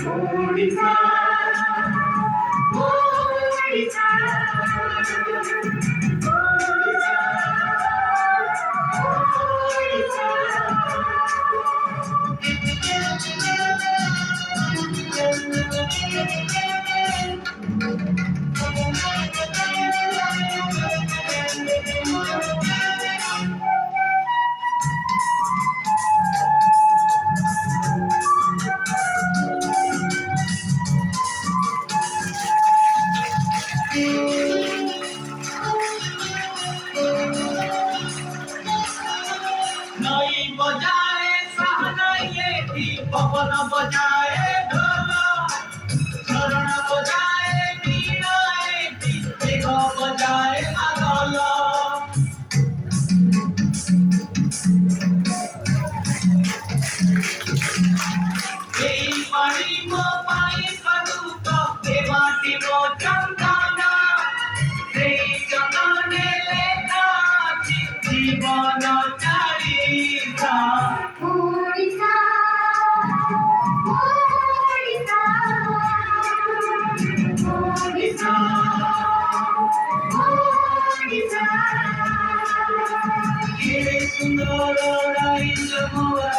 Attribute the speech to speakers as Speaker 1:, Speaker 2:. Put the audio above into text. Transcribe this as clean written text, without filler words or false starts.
Speaker 1: ओडिशा ओडिशा नई बजाए सहनाई पवन बजाए ढोल शरण बजाए वीणाए बेग बजाए मादल एई पानी मो पाई स्वरूप ए माटी मो चंदन सेई चंदने लेखा अछि जीवन चारिता ओडिशा ओडिशा ओडिशा ओडिशा के सुंदर राइज मोरा